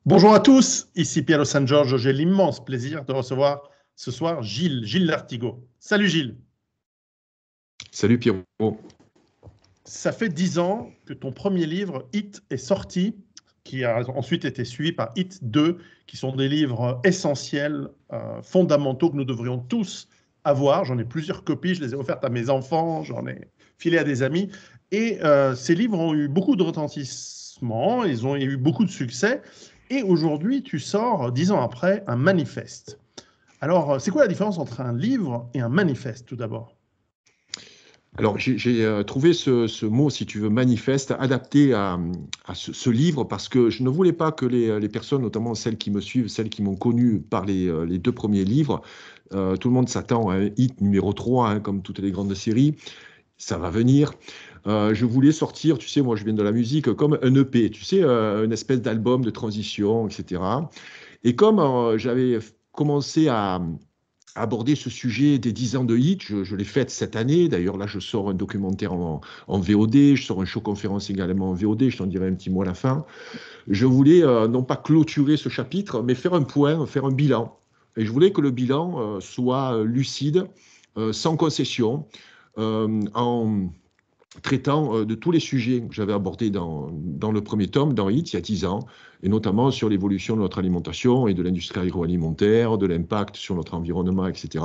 Bonjour à tous, ici Piero San Giorgio. J'ai l'immense plaisir de recevoir ce soir Gilles Lartigot. Salut Gilles. Salut Pierrot. Ça fait 10 ans que ton premier livre, Hit, est sorti, qui a ensuite été suivi par Hit 2, qui sont des livres essentiels, fondamentaux que nous devrions tous avoir. J'en ai plusieurs copies, je les ai offertes à mes enfants, j'en ai filé à des amis. Et ces livres ont eu beaucoup de retentissement, ils ont eu beaucoup de succès. Et aujourd'hui, tu sors, 10 ans après, un manifeste. Alors, c'est quoi la différence entre un livre et un manifeste, tout d'abord? Alors, j'ai trouvé ce mot, si tu veux, manifeste, adapté à ce livre, parce que je ne voulais pas que les personnes, notamment celles qui me suivent, celles qui m'ont connu par les deux premiers livres, tout le monde s'attend à un hit numéro 3, hein, comme toutes les grandes séries. Ça va venir. Je voulais sortir, tu sais, moi je viens de la musique, comme un EP, tu sais, une espèce d'album de transition, etc. Et comme j'avais commencé à aborder ce sujet des 10 ans de hit, je l'ai fait cette année. D'ailleurs, là, je sors un documentaire en VOD, je sors un show-conférence également en VOD, je t'en dirai un petit mot à la fin. Je voulais non pas clôturer ce chapitre, mais faire un point, faire un bilan. Et je voulais que le bilan soit lucide, sans concession, en traitant de tous les sujets que j'avais abordés dans le premier tome, dans Hit, il y a 10 ans, et notamment sur l'évolution de notre alimentation et de l'industrie agroalimentaire, de l'impact sur notre environnement, etc.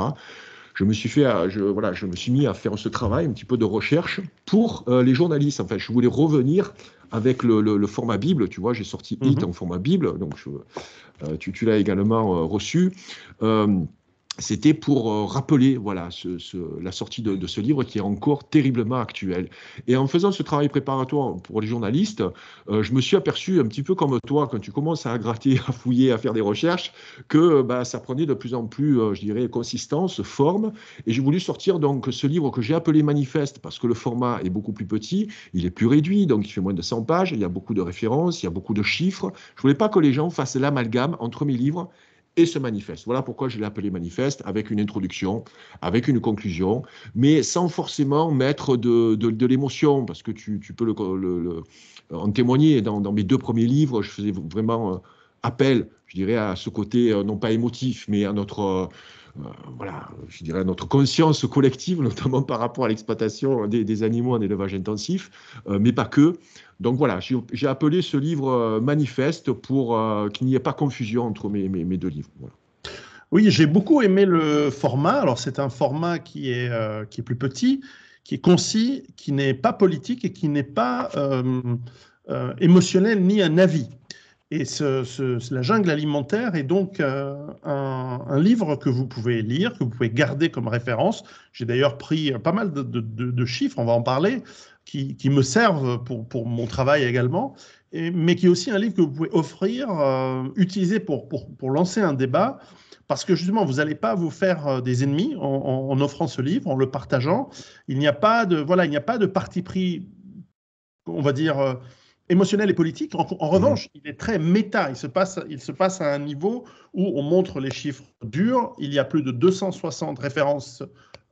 Je me suis je me suis mis à faire ce travail, un petit peu de recherche pour les journalistes. Enfin, je voulais revenir avec le format Bible. Tu vois, j'ai sorti Hit en format Bible, donc tu l'as également reçu. C'était pour rappeler voilà, la sortie de ce livre qui est encore terriblement actuel. Et en faisant ce travail préparatoire pour les journalistes, je me suis aperçu un petit peu comme toi, quand tu commences à gratter, à fouiller, à faire des recherches, que ça prenait de plus en plus, je dirais, consistance, forme. Et j'ai voulu sortir donc ce livre que j'ai appelé Manifeste, parce que le format est beaucoup plus petit, il est plus réduit, donc il fait moins de 100 pages, il y a beaucoup de références, il y a beaucoup de chiffres. Je ne voulais pas que les gens fassent l'amalgame entre mes livres et ce manifeste. Voilà pourquoi je l'ai appelé manifeste, avec une introduction, avec une conclusion, mais sans forcément mettre de l'émotion, parce que tu peux en témoigner. Dans mes deux premiers livres, je faisais vraiment appel, je dirais, à ce côté non pas émotif, mais à notre, voilà, je dirais à notre conscience collective, notamment par rapport à l'exploitation des animaux en élevage intensif, mais pas que. Donc voilà, j'ai appelé ce livre Manifeste pour qu'il n'y ait pas confusion entre mes deux livres. Voilà. Oui, j'ai beaucoup aimé le format. Alors, c'est un format qui est plus petit, qui est concis, qui n'est pas politique et qui n'est pas émotionnel ni un avis. Et la jungle alimentaire est donc un livre que vous pouvez lire, que vous pouvez garder comme référence. J'ai d'ailleurs pris pas mal de chiffres, on va en parler, qui me servent pour mon travail également, mais qui est aussi un livre que vous pouvez offrir, utiliser pour lancer un débat, parce que justement, vous n'allez pas vous faire des ennemis en offrant ce livre, en le partageant. Il n'y a pas de, voilà, il n'y a pas de parti pris, on va dire, émotionnel et politique. En revanche, il est très méta. Il se passe à un niveau où on montre les chiffres durs. Il y a plus de 260 références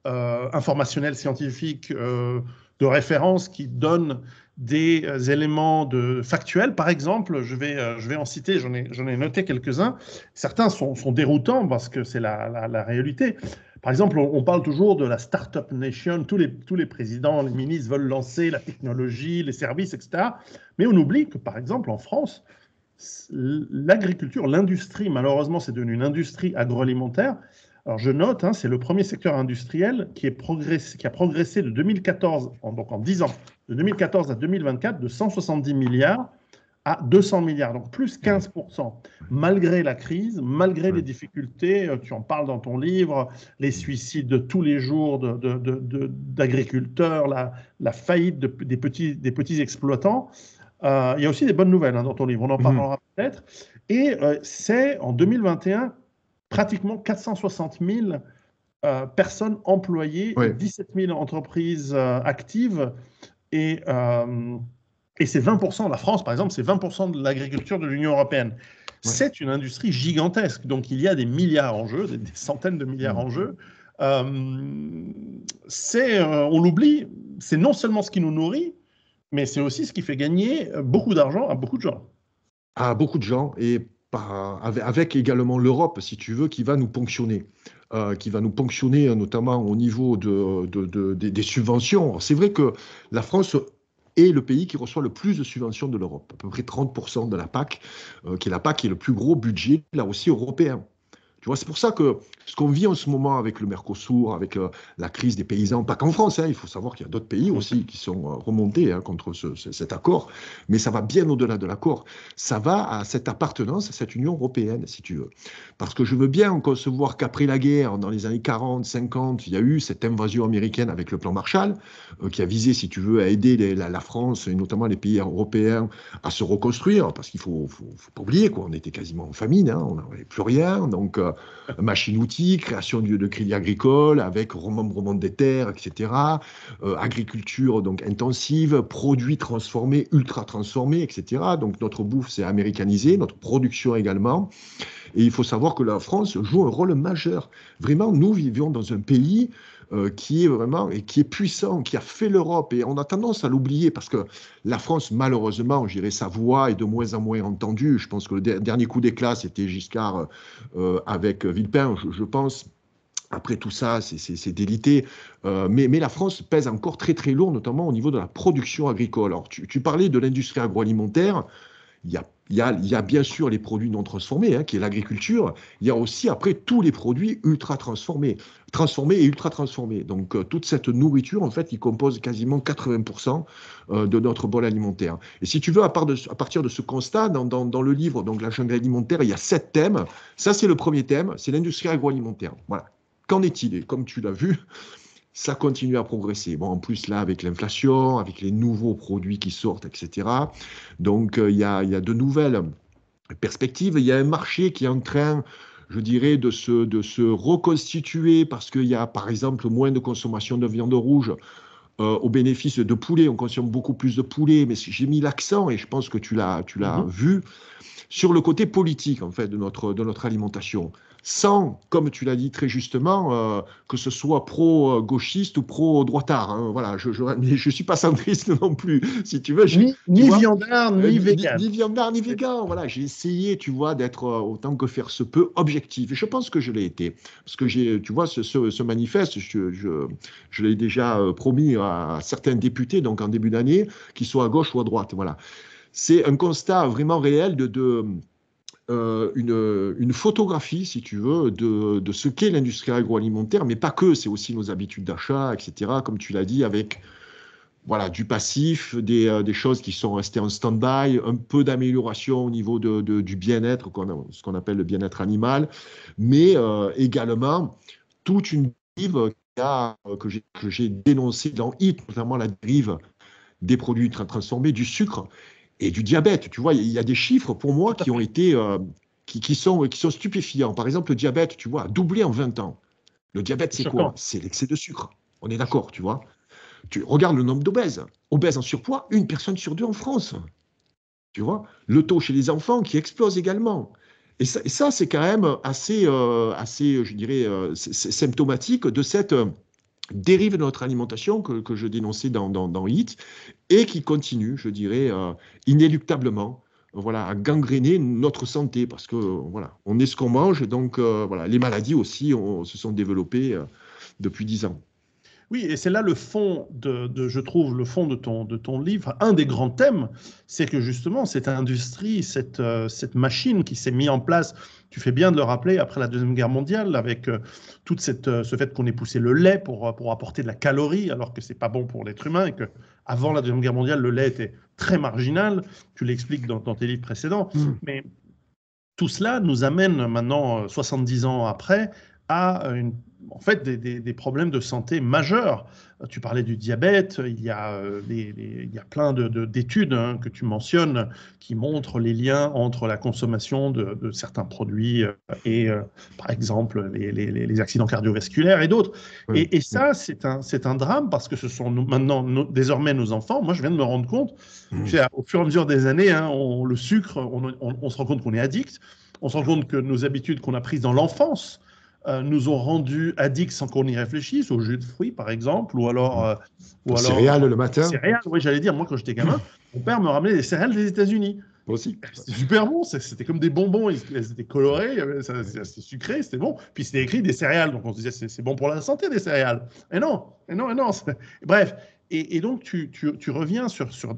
informationnelles scientifiques de référence qui donnent des éléments factuels. Par exemple, je vais en citer, j'en ai noté quelques-uns. Certains sont déroutants parce que c'est la réalité. Par exemple, on parle toujours de la Startup Nation. Tous les présidents, les ministres veulent lancer la technologie, les services, etc. Mais on oublie que, par exemple, en France, l'agriculture, l'industrie, malheureusement, c'est devenu une industrie agroalimentaire. Alors, je note, hein, c'est le premier secteur industriel qui a progressé de 2014, donc en 10 ans, de 2014 à 2024, de 170 milliards à 200 milliards, donc plus 15%, malgré la crise, malgré les difficultés, tu en parles dans ton livre, les suicides de tous les jours d'agriculteurs, la faillite des petits exploitants. Il y a aussi des bonnes nouvelles dans ton livre, on en parlera peut-être. Et c'est en 2021, pratiquement 460 000 personnes employées, 17 000 entreprises actives et c'est 20%, la France par exemple, c'est 20% de l'agriculture de l'Union européenne. C'est une industrie gigantesque, donc il y a des milliards en jeu, des centaines de milliards en jeu. On l'oublie, c'est non seulement ce qui nous nourrit, mais c'est aussi ce qui fait gagner beaucoup d'argent à beaucoup de gens. À beaucoup de gens, et avec également l'Europe, si tu veux, qui va nous ponctionner. Notamment au niveau des subventions. C'est vrai que la France est le pays qui reçoit le plus de subventions de l'Europe, à peu près 30% de la PAC, qui est la PAC qui est le plus gros budget, là aussi européen. Tu vois, c'est pour ça que ce qu'on vit en ce moment avec le Mercosur, avec la crise des paysans, pas qu'en France, hein, il faut savoir qu'il y a d'autres pays aussi qui sont remontés contre cet accord, mais ça va bien au-delà de l'accord. Ça va à cette appartenance à cette Union européenne, si tu veux. Parce que je veux bien concevoir qu'après la guerre, dans les années 40, 50, il y a eu cette invasion américaine avec le plan Marshall, qui a visé, si tu veux, à aider la France, et notamment les pays européens, à se reconstruire, parce qu'il faut pas oublier, quoi, on était quasiment en famine, hein, on n'avait plus rien, donc machines-outils, création de crédit agricole, avec remembrement des terres, etc., agriculture donc intensive, produits transformés, ultra transformés, etc. Donc notre bouffe s'est américanisée, notre production également. Et il faut savoir que la France joue un rôle majeur. Vraiment, nous vivions dans un pays qui est vraiment et qui est puissant, qui a fait l'Europe. Et on a tendance à l'oublier parce que la France, malheureusement, je dirais, sa voix est de moins en moins entendue. Je pense que le dernier coup d'éclat, c'était Giscard avec Villepin, je pense. Après tout ça, c'est délité. Mais la France pèse encore très très lourd, notamment au niveau de la production agricole. Alors, tu parlais de l'industrie agroalimentaire. Il y a bien sûr les produits non transformés, hein, qui est l'agriculture. Il y a aussi après tous les produits ultra transformés, transformés et ultra transformés. Donc toute cette nourriture, en fait, qui compose quasiment 80% de notre bol alimentaire. Et si tu veux, à partir de ce constat, dans le livre, donc la jungle alimentaire, il y a 7 thèmes. Ça, c'est le premier thème, c'est l'industrie agroalimentaire. Voilà. Qu'en est-il? Et comme tu l'as vu, ça continue à progresser. Bon, en plus, là, avec l'inflation, avec les nouveaux produits qui sortent, etc. Donc, il y a de nouvelles perspectives. Il y a un marché qui est en train, je dirais, de se reconstituer parce qu'il y a, par exemple, moins de consommation de viande rouge au bénéfice de poulet. On consomme beaucoup plus de poulet, mais j'ai mis l'accent, et je pense que tu l'as vu, sur le côté politique, en fait, de notre alimentation. Sans, comme tu l'as dit très justement, que ce soit pro-gauchiste ou pro-droitard. Hein. Voilà, je ne suis pas centriste non plus, si tu veux. Ni viandard, ni vegan. Ni viandard, ni vegan. Voilà, j'ai essayé, tu vois, d'être autant que faire se peut objectif. Et je pense que je l'ai été. Parce que tu vois, ce manifeste, je l'ai déjà promis à certains députés, donc en début d'année, qu'ils soient à gauche ou à droite. Voilà. C'est un constat vraiment réel une photographie, si tu veux, de ce qu'est l'industrie agroalimentaire, mais pas que, c'est aussi nos habitudes d'achat, etc., comme tu l'as dit, avec voilà, du passif, des choses qui sont restées en stand-by, un peu d'amélioration au niveau du bien-être, ce qu'on appelle le bien-être animal, mais également toute une dérive que j'ai dénoncée dans HIT, notamment la dérive des produits transformés, du sucre et du diabète. Tu vois, il y a des chiffres pour moi qui ont été, qui sont stupéfiants. Par exemple, le diabète, tu vois, a doublé en 20 ans. Le diabète, c'est quoi? C'est l'excès de sucre. On est d'accord, tu vois. Tu regardes le nombre d'obèses. Obèses en surpoids, 1 personne sur 2 en France. Tu vois, le taux chez les enfants qui explose également. Et ça c'est quand même assez, je dirais, symptomatique de cette dérive de notre alimentation que je dénonçais dans HIT et qui continue, je dirais, inéluctablement, voilà, à gangréner notre santé parce que voilà, on est ce qu'on mange, donc voilà, les maladies aussi se sont développées depuis 10 ans. Oui, et c'est là le fond je trouve, le fond de ton livre. Un des grands thèmes, c'est que justement, cette industrie, cette machine qui s'est mise en place, tu fais bien de le rappeler, après la Deuxième Guerre mondiale, avec tout ce fait qu'on ait poussé le lait pour apporter de la calorie, alors que ce n'est pas bon pour l'être humain, et qu'avant la Deuxième Guerre mondiale, le lait était très marginal. Tu l'expliques dans tes livres précédents. Mais tout cela nous amène maintenant, 70 ans après, à en fait des problèmes de santé majeurs. Tu parlais du diabète, il y a plein d'études que tu mentionnes qui montrent les liens entre la consommation de certains produits et, par exemple, les accidents cardiovasculaires et d'autres. Oui. Et ça, c'est un drame parce que ce sont maintenant, désormais, nos enfants. Moi, je viens de me rendre compte, au fur et à mesure des années, hein, le sucre, on se rend compte qu'on est addict. On se rend compte que nos habitudes qu'on a prises dans l'enfance nous ont rendus addicts sans qu'on y réfléchisse, au jus de fruits par exemple, ou alors céréales le matin. Céréales, oui, j'allais dire, moi quand j'étais gamin, mon père me ramenait des céréales des États-Unis. Moi aussi. C'était super bon, c'était comme des bonbons, elles étaient colorées, c'était sucré, c'était bon. Puis c'était écrit des céréales, donc on se disait c'est bon pour la santé des céréales. Et non, et non, et non. Bref, et donc tu reviens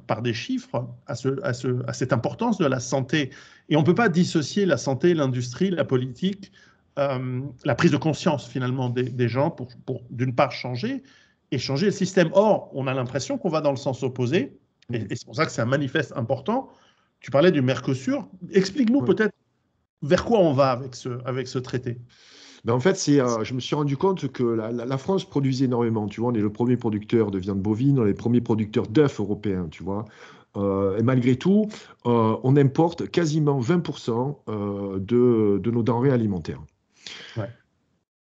par des chiffres à cette importance de la santé. Et on ne peut pas dissocier la santé, l'industrie, la politique, la prise de conscience finalement des gens pour d'une part changer et changer le système. Or, on a l'impression qu'on va dans le sens opposé, et c'est pour ça que c'est un manifeste important. Tu parlais du Mercosur. Explique-nous Ouais. peut-être vers quoi on va avec ce traité. Ben en fait, je me suis rendu compte que la France produisait énormément. Tu vois, on est le premier producteur de viande bovine, on est le premier producteur d'œufs européens, tu vois. Et malgré tout, on importe quasiment 20% de nos denrées alimentaires. Ouais.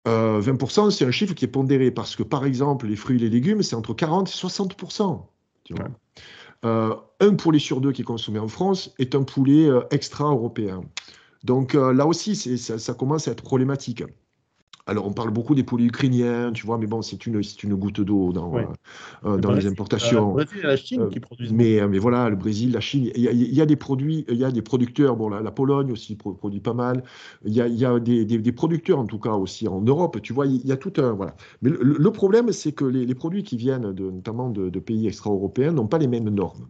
20%, c'est un chiffre qui est pondéré parce que, par exemple, les fruits et les légumes, c'est entre 40 et 60%. Tu vois. Ouais. Un poulet sur deux qui est consommé en France est un poulet extra-européen. Donc là aussi, ça commence à être problématique. Alors, on parle beaucoup des poulets ukrainiens, tu vois, mais bon, c'est une goutte d'eau Ouais. dans les Le importations. Brésil et la Chine qui produisent beaucoup. Mais voilà, le Brésil, la Chine, il y a des produits, il y a des producteurs, bon, la Pologne aussi produit pas mal. Il y a des producteurs, en tout cas, aussi en Europe, tu vois, il y a tout un. Voilà. Mais le problème, c'est que les produits qui viennent notamment de pays extra-européens n'ont pas les mêmes normes.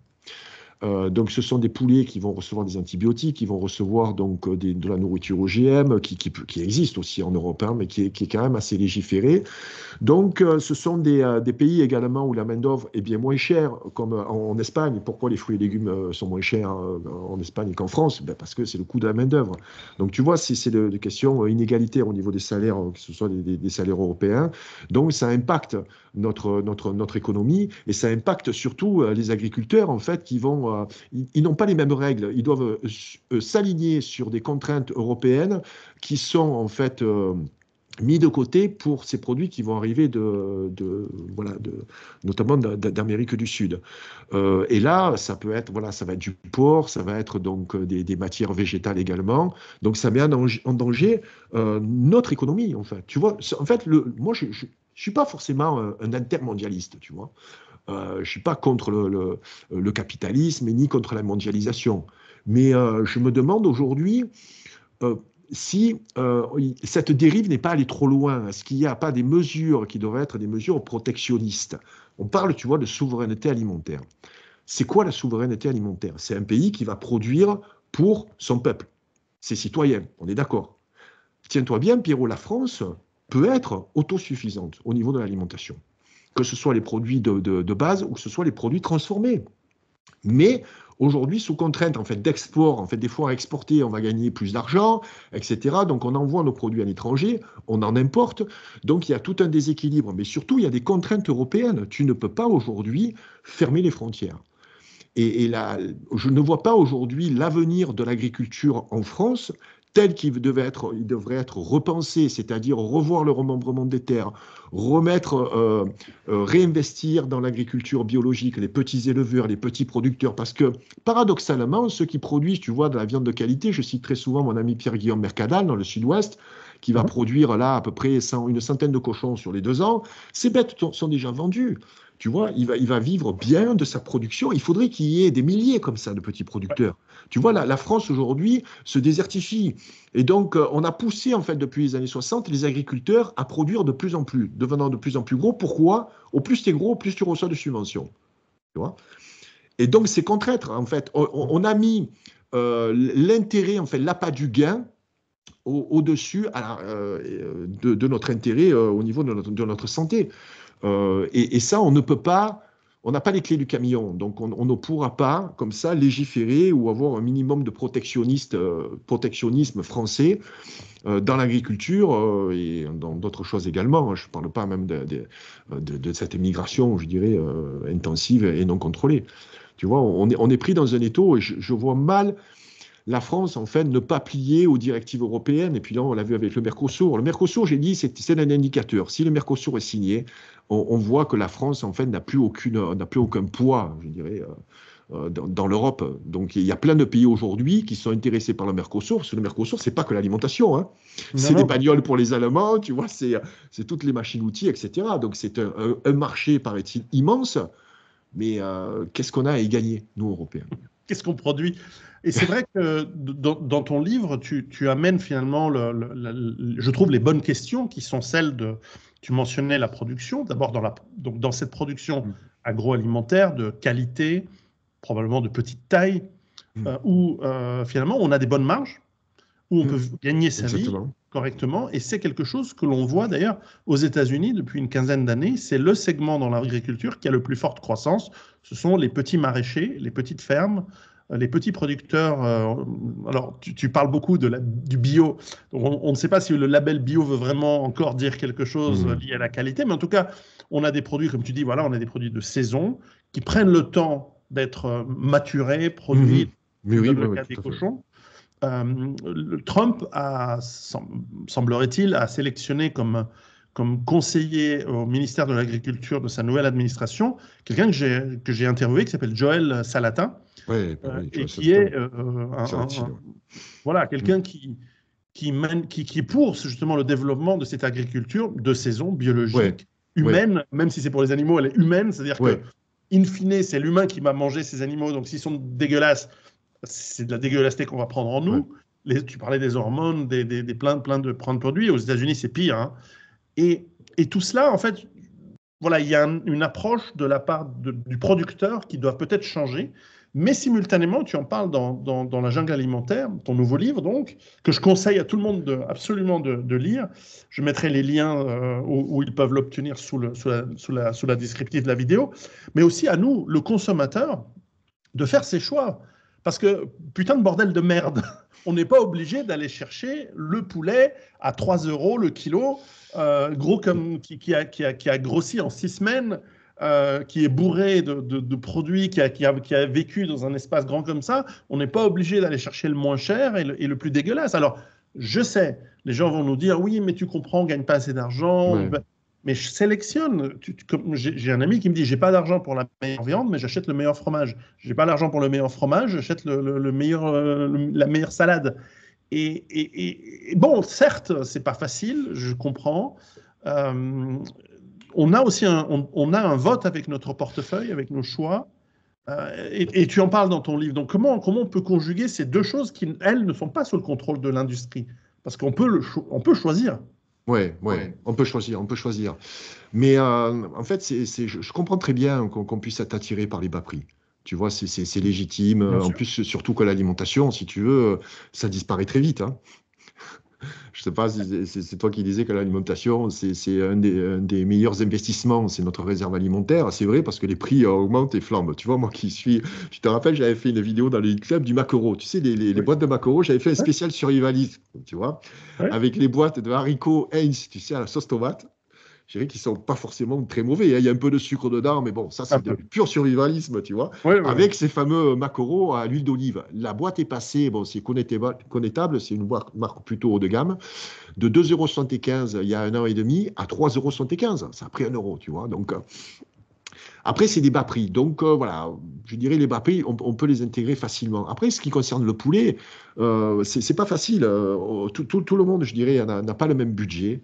Donc, ce sont des poulets qui vont recevoir des antibiotiques, qui vont recevoir donc de la nourriture OGM, qui existe aussi en Europe, hein, mais qui est quand même assez légiférée. Donc, ce sont des pays également où la main-d'œuvre est bien moins chère, comme en Espagne. Pourquoi les fruits et légumes sont moins chers en Espagne qu'en France? Ben, parce que c'est le coût de la main-d'œuvre. Donc, tu vois, c'est des questions inégalitaires au niveau des salaires, que ce soit des salaires européens. Donc, ça impacte notre économie et ça impacte surtout les agriculteurs, en fait, ils n'ont pas les mêmes règles. Ils doivent s'aligner sur des contraintes européennes qui sont, en fait, mis de côté pour ces produits qui vont arriver notamment d'Amérique du Sud. Et là, ça peut être, voilà, ça va être du porc, ça va être donc des matières végétales également. Donc ça met en danger notre économie, en fait. Tu vois, en fait, moi, je suis pas forcément un intermondialiste, tu vois. Je ne suis pas contre le capitalisme ni contre la mondialisation. Mais je me demande aujourd'hui euh, si cette dérive n'est pas allée trop loin. Est-ce qu'il n'y a pas des mesures qui devraient être des mesures protectionnistes? On parle, tu vois, de souveraineté alimentaire. C'est quoi la souveraineté alimentaire? C'est un pays qui va produire pour son peuple, ses citoyens. On est d'accord. Tiens-toi bien, Pierrot, la France peut être autosuffisante au niveau de l'alimentation, que ce soit les produits de base ou que ce soit les produits transformés. Mais aujourd'hui, sous contrainte en fait, d'export, en fait, des fois à exporter, on va gagner plus d'argent, etc. Donc on envoie nos produits à l'étranger, on en importe. Donc il y a tout un déséquilibre. Mais surtout, il y a des contraintes européennes. Tu ne peux pas aujourd'hui fermer les frontières. Et là, je ne vois pas aujourd'hui l'avenir de l'agriculture en France tel il devrait être repensé, c'est-à-dire revoir le remembrement des terres, réinvestir dans l'agriculture biologique, les petits éleveurs, les petits producteurs, parce que paradoxalement, ceux qui produisent, tu vois, de la viande de qualité, je cite très souvent mon ami Pierre-Guillaume Mercadal dans le Sud-Ouest, qui va produire là à peu près une centaine de cochons sur les 2 ans, ces bêtes sont déjà vendues. Tu vois, il va vivre bien de sa production. Il faudrait qu'il y ait des milliers comme ça de petits producteurs. Tu vois, la France aujourd'hui se désertifie. Et donc, on a poussé, en fait, depuis les années 60, les agriculteurs à produire de plus en plus, devenant de plus en plus gros. Pourquoi? Au plus tu es gros, au plus tu reçois de subventions. Tu vois? Et donc, c'est contre-être, en fait. On a mis l'intérêt, en fait, l'appât du gain au-dessus de notre intérêt au niveau de notre santé. Et ça, on ne peut pas, on n'a pas les clés du camion, donc on ne pourra pas, comme ça, légiférer ou avoir un minimum de protectionnisme français dans l'agriculture et dans d'autres choses également. Je ne parle pas même de cette immigration, je dirais, intensive et non contrôlée. Tu vois, on est pris dans un étau et je vois mal la France, en fait, ne pas plier aux directives européennes. Et puis là, on l'a vu avec le Mercosur. Le Mercosur, j'ai dit, c'est un indicateur. Si le Mercosur est signé, on voit que la France, en fait, n'a plus aucun poids, je dirais, dans l'Europe. Donc, il y a plein de pays aujourd'hui qui sont intéressés par le Mercosur. Parce que le Mercosur, c'est pas que l'alimentation, hein. Non, C'est des non. bagnoles pour les Allemands, tu vois, c'est toutes les machines-outils, etc. Donc, c'est un marché, paraît-il, immense. Mais qu'est-ce qu'on a à y gagner, nous, Européens? qu'est-ce qu'on produit. Et c'est vrai que dans ton livre, tu amènes finalement, je trouve, les bonnes questions qui sont celles de, tu mentionnais la production, d'abord donc dans cette production agroalimentaire de qualité, probablement de petite taille, où finalement on a des bonnes marges, où on peut gagner sa vie Exactement. correctement. Et c'est quelque chose que l'on voit d'ailleurs aux États-Unis depuis une quinzaine d'années. C'est le segment dans l'agriculture qui a le plus forte croissance. Ce sont les petits maraîchers, les petites fermes, les petits producteurs. Alors, tu parles beaucoup du bio. Donc, on ne sait pas si le label bio veut vraiment encore dire quelque chose lié à la qualité, mais en tout cas, on a des produits, comme tu dis, voilà, on a des produits de saison qui prennent le temps d'être maturés, produits. Mais Tu me oui, donnes le oui, cas des tout à fait. cochons. Trump semblerait-il, a sélectionné comme conseiller au ministère de l'Agriculture de sa nouvelle administration quelqu'un que j'ai interviewé qui s'appelle Joël Salatin Ouais, bah oui, tu et vois, ça qui est c'est utile. voilà, quelqu'un qui est pour justement le développement de cette agriculture de saison Ouais, biologique, ouais, humaine, même si c'est pour les animaux, elle est humaine, c'est-à-dire que ouais. in fine, c'est l'humain qui va manger ces animaux, donc s'ils sont dégueulasses, c'est de la dégueulasseté qu'on va prendre en Ouais. nous. Tu parlais des hormones, plein de produits. Aux États-Unis, c'est pire. Hein. Et tout cela, en fait, voilà, il y a une approche de la part du producteur qui doit peut-être changer. Mais simultanément, tu en parles dans La jungle alimentaire, ton nouveau livre, donc, que je conseille à tout le monde absolument de lire. Je mettrai les liens où ils peuvent l'obtenir sous la descriptive de la vidéo. Mais aussi à nous, le consommateur, de faire ses choix. Parce que, putain de bordel de merde, on n'est pas obligé d'aller chercher le poulet à 3 euros le kilo, gros comme qui a grossi en 6 semaines, qui est bourré de produits, qui a vécu dans un espace grand comme ça. On n'est pas obligé d'aller chercher le moins cher et le plus dégueulasse. Alors, je sais, les gens vont nous dire, oui, mais tu comprends, on ne gagne pas assez d'argent. Ouais. Mais je sélectionne. J'ai un ami qui me dit, j'ai pas d'argent pour la meilleure viande, mais j'achète le meilleur fromage. J'ai pas l'argent pour le meilleur fromage, j'achète le meilleur, la meilleure salade. Et bon, certes, c'est pas facile, je comprends. Euh, on a aussi on a un vote avec notre portefeuille, avec nos choix. Et tu en parles dans ton livre. Donc, comment on peut conjuguer ces deux choses qui, elles, ne sont pas sous le contrôle de l'industrie? Parce qu'on peut, on peut choisir. Ouais, ouais, on peut choisir, on peut choisir. Mais en fait, je comprends très bien qu'on puisse être attiré par les bas prix. Tu vois, c'est légitime. Bien En sûr. plus, surtout que l'alimentation, si tu veux, ça disparaît très vite, hein. Je sais pas si c'est toi qui disais que l'alimentation, c'est un des meilleurs investissements, c'est notre réserve alimentaire. C'est vrai parce que les prix augmentent et flambent. Tu vois, moi qui suis, je te rappelle, j'avais fait une vidéo dans le club du maquereau. Tu sais, les Oui. boîtes de maquereau, j'avais fait un Ouais, spécial survivalisme, tu vois, ouais. avec les boîtes de haricots Heinz, tu sais, à la sauce tomate. Je dirais qu'ils sont pas forcément très mauvais, hein. Il y a un peu de sucre dedans, mais bon, ça, Un c'est de peu. pur survivalisme, tu vois, Oui, oui, oui. avec ces fameux maquereaux à l'huile d'olive. La boîte est passée, bon, c'est connétable, c'est une marque plutôt haut de gamme, de 2,75 € il y a un an et demi à 3,75 €. Ça a pris 1 €, tu vois. Donc, après, c'est des bas prix. Donc, voilà, je dirais les bas prix, on peut les intégrer facilement. Après, ce qui concerne le poulet, c'est pas facile. Tout le monde, je dirais, n'a pas le même budget.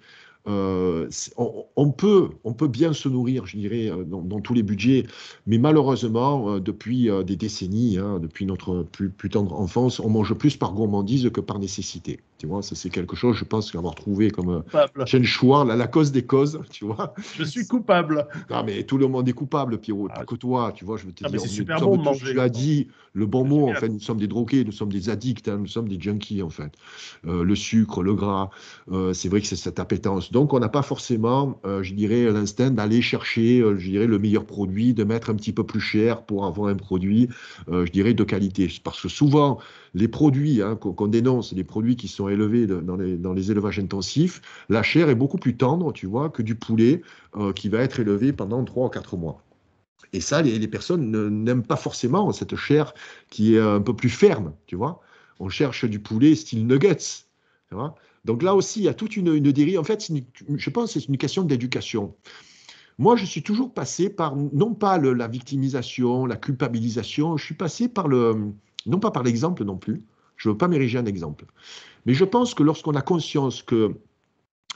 On peut bien se nourrir, je dirais, dans tous les budgets, mais malheureusement, depuis des décennies, hein, depuis notre plus tendre enfance, on mange plus par gourmandise que par nécessité. Tu vois, ça c'est quelque chose, je pense, qu'avoir trouvé comme Coupable. Chen Shuar, la cause des causes, tu vois. Je suis coupable. Non, mais tout le monde est coupable, Pierrot, pas Ah, que toi. Tu vois, je veux te mais dire, c'est nous super bon sommes de tous, tu manger. as dit le bon C'est mot, en génial. fait, nous sommes des drogués, nous sommes des addicts, hein, nous sommes des junkies, en fait. Le sucre, le gras, c'est vrai que c'est cette appétence. Donc, on n'a pas forcément, je dirais, l'instinct d'aller chercher, je dirais, le meilleur produit, de mettre un petit peu plus cher pour avoir un produit, je dirais, de qualité. Parce que souvent, les produits hein, qu'on dénonce, les produits qui sont élevés dans les élevages intensifs, la chair est beaucoup plus tendre, tu vois, que du poulet qui va être élevé pendant 3 ou 4 mois. Et ça, les personnes n'aiment pas forcément cette chair qui est un peu plus ferme, tu vois. On cherche du poulet style nuggets, tu vois. Donc là aussi, il y a toute une dérive. En fait, je pense que c'est une question d'éducation. Moi, je suis toujours passé par, non pas la victimisation, la culpabilisation, je suis passé par non pas par l'exemple non plus, je ne veux pas m'ériger un exemple, mais je pense que lorsqu'on a conscience que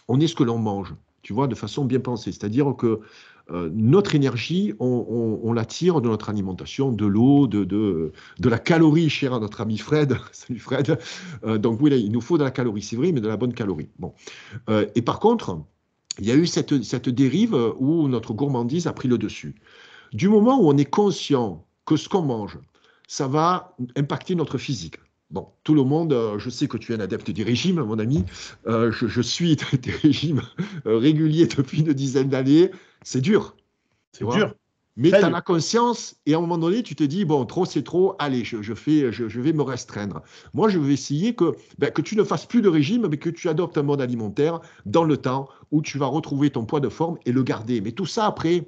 on est ce que l'on mange, tu vois, de façon bien pensée. C'est-à-dire que notre énergie, on la tire de notre alimentation, de l'eau, de la calorie, chère à notre ami Fred. Salut Fred. Donc oui, là, il nous faut de la calorie, c'est vrai, mais de la bonne calorie. Bon. Et par contre, il y a eu cette dérive où notre gourmandise a pris le dessus. Du moment où on est conscient que ce qu'on mange, ça va impacter notre physique. Bon, tout le monde, je sais que tu es un adepte du régime, mon ami. Je suis des régimes réguliers depuis une dizaine d'années. C'est dur, tu C'est vois. dur, Mais tu très en dur. as conscience et à un moment donné, tu te dis, bon, trop c'est trop, allez, je vais me restreindre. Moi, je vais essayer que tu ne fasses plus de régime, mais que tu adoptes un mode alimentaire dans le temps où tu vas retrouver ton poids de forme et le garder. Mais tout ça, après,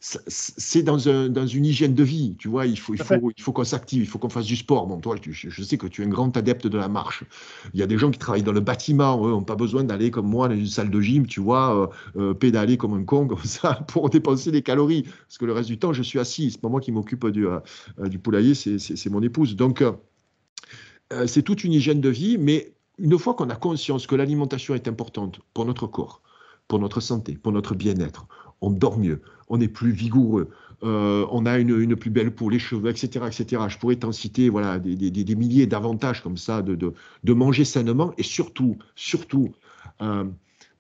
c'est dans une hygiène de vie, tu vois, Tout à fait. il faut qu'on s'active, il faut qu'on fasse du sport. Bon, toi, je sais que tu es un grand adepte de la marche. Il y a des gens qui travaillent dans le bâtiment, eux, n'ont pas besoin d'aller comme moi dans une salle de gym, tu vois, pédaler comme un con, comme ça, pour dépenser des calories. Parce que le reste du temps, je suis assis. C'est pas moi qui m'occupe du poulailler, c'est mon épouse. Donc, c'est toute une hygiène de vie, mais une fois qu'on a conscience que l'alimentation est importante pour notre corps, pour notre santé, pour notre bien-être, on dort mieux, on est plus vigoureux, on a une plus belle peau, les cheveux, etc., etc. Je pourrais t'en citer voilà, des milliers d'avantages comme ça de manger sainement et surtout, euh,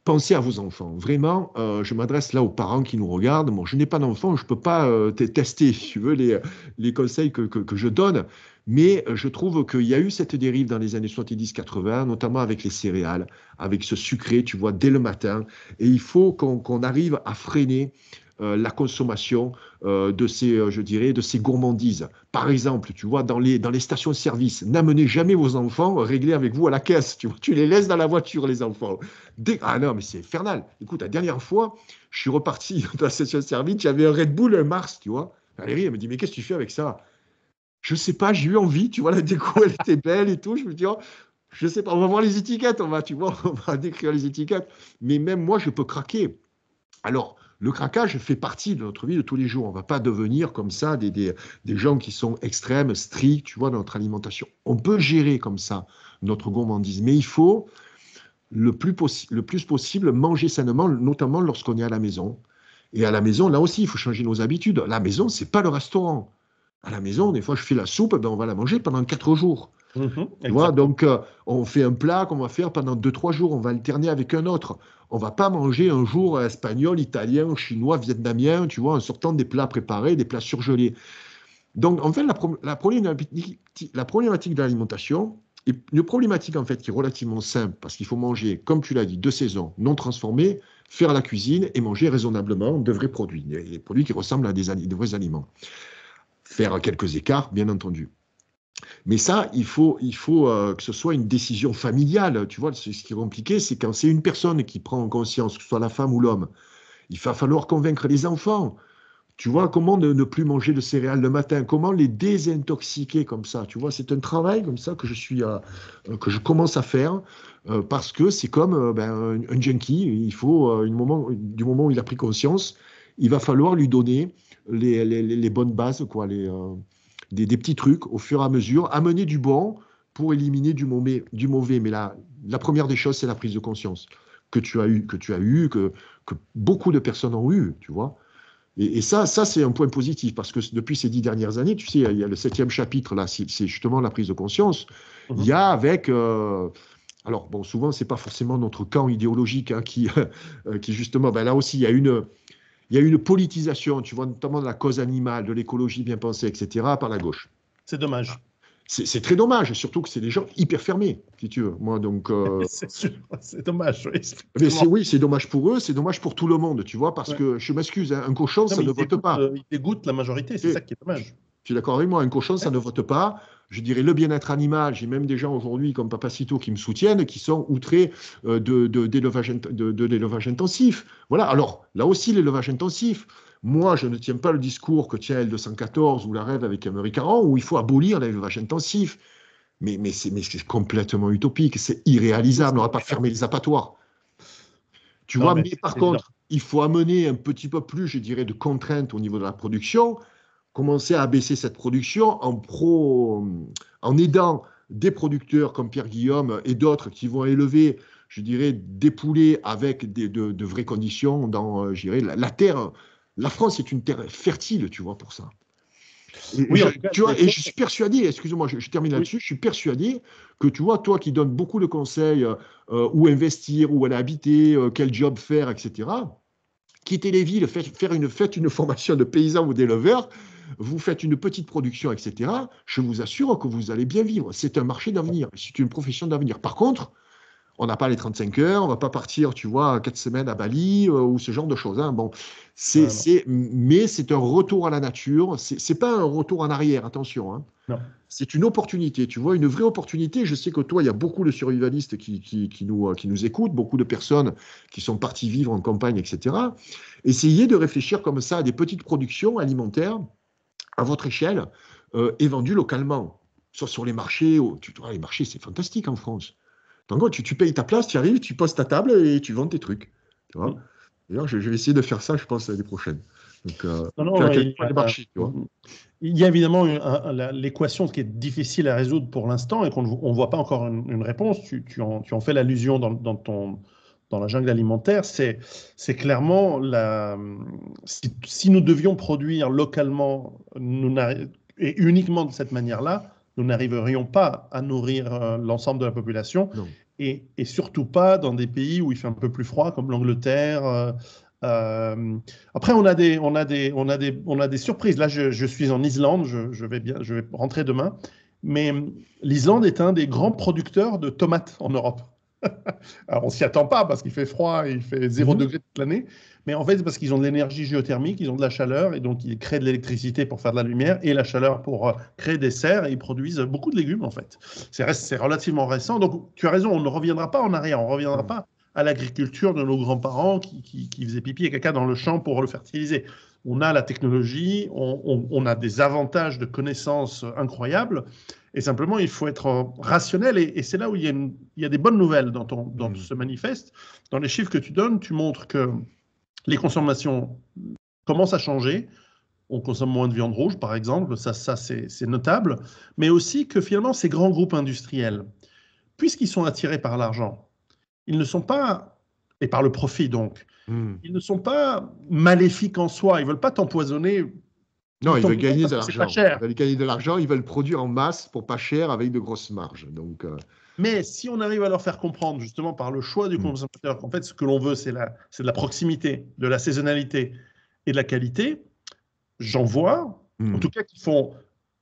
pensez à vos enfants. Vraiment, je m'adresse là aux parents qui nous regardent. Bon, je n'ai pas d'enfants, je ne peux pas tester, si tu veux, les conseils que je donne. Mais je trouve qu'il y a eu cette dérive dans les années 70-80, notamment avec les céréales, avec ce sucré, tu vois, dès le matin. Et il faut qu'on arrive à freiner la consommation je dirais, de ces gourmandises. Par exemple, tu vois, dans les stations-service, n'amenez jamais vos enfants régler avec vous à la caisse. Tu vois, tu les laisses dans la voiture, les enfants. Ah non, mais c'est infernal. Écoute, la dernière fois, je suis reparti dans la station-service, j'avais un Red Bull, un Mars, tu vois. Valérie, elle me dit, mais qu'est-ce que tu fais avec ça? Je sais pas, j'ai eu envie, tu vois, la déco, elle était belle et tout. Je me dis, oh, je sais pas, on va voir les étiquettes, tu vois, on va décrire les étiquettes. Mais même moi, je peux craquer. Alors, le craquage fait partie de notre vie de tous les jours. On ne va pas devenir comme ça des gens qui sont extrêmes, stricts, tu vois, dans notre alimentation. On peut gérer comme ça notre gourmandise, mais il faut le plus possible manger sainement, notamment lorsqu'on est à la maison. Et à la maison, là aussi, il faut changer nos habitudes. La maison, c'est pas le restaurant. À la maison, des fois, je fais la soupe, ben, on va la manger pendant 4 jours. Tu vois, Exactement. donc on fait un plat qu'on va faire pendant 2, 3 jours, on va alterner avec un autre. On va pas manger un jour espagnol, italien, chinois, vietnamien, tu vois, en sortant des plats préparés, des plats surgelés. Donc, en fait, la problématique de l'alimentation est une problématique en fait qui est relativement simple parce qu'il faut manger, comme tu l'as dit, de saison, non transformés, faire la cuisine et manger raisonnablement de vrais produits, des produits qui ressemblent à des vrais aliments. Faire quelques écarts, bien entendu. Mais ça, il faut que ce soit une décision familiale. Tu vois, ce qui est compliqué, c'est quand c'est une personne qui prend en conscience, que ce soit la femme ou l'homme, il va falloir convaincre les enfants. Tu vois, comment ne plus manger de céréales le matin, comment les désintoxiquer comme ça. Tu vois, c'est un travail comme ça que je commence à faire parce que c'est comme un junkie. Il faut, du moment où il a pris conscience, il va falloir lui donner les bonnes bases, quoi, des petits trucs au fur et à mesure, amener du bon pour éliminer du mauvais. Mais la première des choses, c'est la prise de conscience que beaucoup de personnes ont eu, tu vois. Et ça c'est un point positif, parce que depuis ces 10 dernières années, tu sais, il y a le 7e chapitre, là, c'est justement la prise de conscience. Il y Mhm. a avec... alors, bon, souvent, c'est pas forcément notre camp idéologique hein, qui justement, ben là aussi, il y a une politisation, tu vois, notamment de la cause animale, de l'écologie bien pensée, etc., par la gauche. C'est dommage. C'est très dommage, surtout que c'est des gens hyper fermés, si tu veux. Moi, donc, C'est sûr, c'est dommage, oui, mais effectivement. oui, c'est dommage pour eux, c'est dommage pour tout le monde, tu vois, parce Ouais. que je m'excuse, hein, un cochon, Non, ça mais ne vote pas. il dégoûte la majorité, c'est ça Ok. qui est dommage. Tu es d'accord avec moi? Un cochon, ça Ouais. ne vote pas. Je dirais le bien-être animal. J'ai même des gens aujourd'hui comme Papacito qui me soutiennent, qui sont outrés de l'élevage intensif. Voilà. Alors, là aussi, l'élevage intensif. Moi, je ne tiens pas le discours que tient L214 ou la rêve avec Emery Caron, où il faut abolir l'élevage intensif. Mais c'est complètement utopique, c'est irréalisable. On ne va pas fermer les abattoirs. Tu Non, vois, mais mais par c'est évident. contre, il faut amener un petit peu plus, je dirais, de contraintes au niveau de la production, commencer à baisser cette production en aidant des producteurs comme Pierre Guillaume et d'autres qui vont élever, je dirais, des poulets avec de vraies conditions dans, je dirais, la terre. La France est une terre fertile, tu vois, pour ça. Et Oui, en tout cas, tu vois, et je suis persuadé, excuse-moi, je termine oui, là-dessus, je suis persuadé que tu vois, toi qui donnes beaucoup de conseils, où investir, où aller habiter, quel job faire, etc., quittez les villes, faites une formation de paysan ou d'éleveur, vous faites une petite production, etc., je vous assure que vous allez bien vivre. C'est un marché d'avenir, c'est une profession d'avenir. Par contre, on n'a pas les 35 heures, on ne va pas partir, tu vois, 4 semaines à Bali ou ce genre de choses. Hein. Bon, non, mais c'est un retour à la nature. C'est pas un retour en arrière, attention. Hein. non. C'est une opportunité, tu vois, une vraie opportunité. Je sais que toi, il y a beaucoup de survivalistes qui nous écoutent, beaucoup de personnes qui sont parties vivre en campagne, etc. Essayez de réfléchir comme ça à des petites productions alimentaires à votre échelle et vendues localement. Soit sur les marchés, tu vois, les marchés, c'est fantastique en France. En gros, tu payes ta place, tu arrives, tu poses ta table et tu vends tes trucs. Tu vois. Mm. D'ailleurs, je vais essayer de faire ça, je pense, l'année prochaine. Donc, Non, faire non, quelques marchés, tu vois. il y a évidemment l'équation qui est difficile à résoudre pour l'instant et qu'on ne voit pas encore une réponse. Tu en fais l'allusion dans la jungle alimentaire. C'est clairement si nous devions produire localement et uniquement de cette manière-là, nous n'arriverions pas à nourrir l'ensemble de la population Non. et surtout pas dans des pays où il fait un peu plus froid, comme l'Angleterre. Euh, Après, on a des surprises. Là, je suis en Islande, je vais rentrer demain. Mais l'Islande est un des grands producteurs de tomates en Europe. Alors, on s'y attend pas parce qu'il fait froid, il fait 0 degré toute l'année. Mais en fait, c'est parce qu'ils ont de l'énergie géothermique, ils ont de la chaleur, et donc ils créent de l'électricité pour faire de la lumière et la chaleur pour créer des serres, et ils produisent beaucoup de légumes, en fait. C'est relativement récent. Donc, tu as raison, on ne reviendra pas en arrière, on ne reviendra Mm. pas à l'agriculture de nos grands-parents qui faisaient pipi et caca dans le champ pour le fertiliser. On a la technologie, on a des avantages de connaissances incroyables, et simplement, il faut être rationnel. Et c'est là où il y a des bonnes nouvelles dans Mm. ce manifeste. Dans les chiffres que tu donnes, tu montres que les consommations commencent à changer. On consomme moins de viande rouge, par exemple. Ça c'est notable. Mais aussi que finalement, ces grands groupes industriels, puisqu'ils sont attirés par l'argent, ils ne sont pas, et par le profit donc, Mm. ils ne sont pas maléfiques en soi. Ils ne veulent pas t'empoisonner. Non, Ils ils veulent t'empoisonnent gagner parce de que c'est pas l'argent. Ils cher. veulent gagner de l'argent, ils veulent produire en masse pour pas cher avec de grosses marges. Donc, Mais si on arrive à leur faire comprendre, justement par le choix du mm. consommateur, qu'en fait, ce que l'on veut, c'est de la proximité, de la saisonnalité et de la qualité, j'en vois, en tout Mm. cas, qui font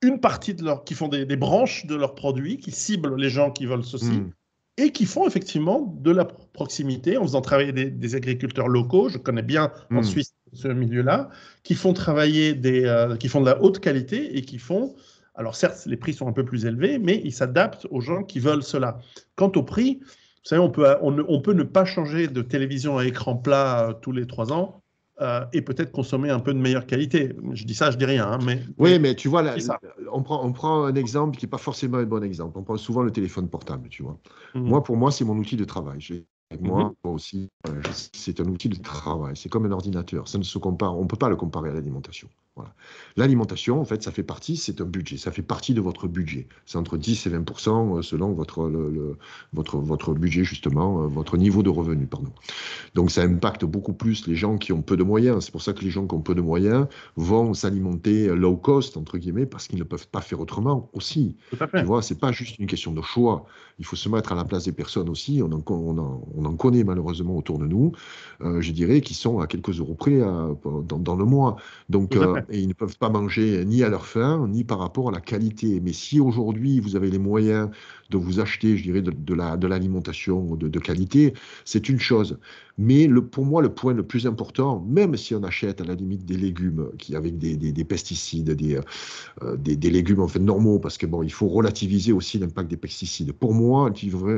une partie qui font des branches de leurs produits, qui ciblent les gens qui veulent ceci, Mm. et qui font effectivement de la proximité en faisant travailler des agriculteurs locaux. Je connais bien en Mm. Suisse ce milieu-là, qui font travailler qui font de la haute qualité et qui font. Alors certes, les prix sont un peu plus élevés, mais ils s'adaptent aux gens qui veulent cela. Quant au prix, vous savez, on peut ne pas changer de télévision à écran plat tous les 3 ans et peut-être consommer un peu de meilleure qualité. Je dis ça, je dis rien, hein, Oui, mais mais tu vois, là, c'est ça. on prend un exemple qui n'est pas forcément un bon exemple. On prend souvent le téléphone portable, tu vois. Mhm. Pour moi, c'est mon outil de travail. Avec Mhm. moi aussi, c'est un outil de travail. C'est comme un ordinateur. Ça ne se compare, on ne peut pas le comparer à l'alimentation. Voilà. L'alimentation, en fait, ça fait partie, c'est un budget. Ça fait partie de votre budget. C'est entre 10 et 20% selon votre budget, justement, votre niveau de revenu, pardon. Donc ça impacte beaucoup plus les gens qui ont peu de moyens. C'est pour ça que les gens qui ont peu de moyens vont s'alimenter low cost, entre guillemets, parce qu'ils ne peuvent pas faire autrement aussi. Tout à Tu fait. vois, c'est pas juste une question de choix. Il faut se mettre à la place des personnes aussi. On en connaît malheureusement autour de nous, je dirais, qui sont à quelques euros près dans le mois. Donc, Tout à fait. et ils ne peuvent pas manger ni à leur faim, ni par rapport à la qualité. Mais si aujourd'hui, vous avez les moyens de vous acheter, je dirais, de l'alimentation de qualité, c'est une chose. Mais pour moi, le point le plus important, même si on achète à la limite des légumes avec des pesticides, des légumes en fait normaux, parce que bon, il faut relativiser aussi l'impact des pesticides. Pour moi,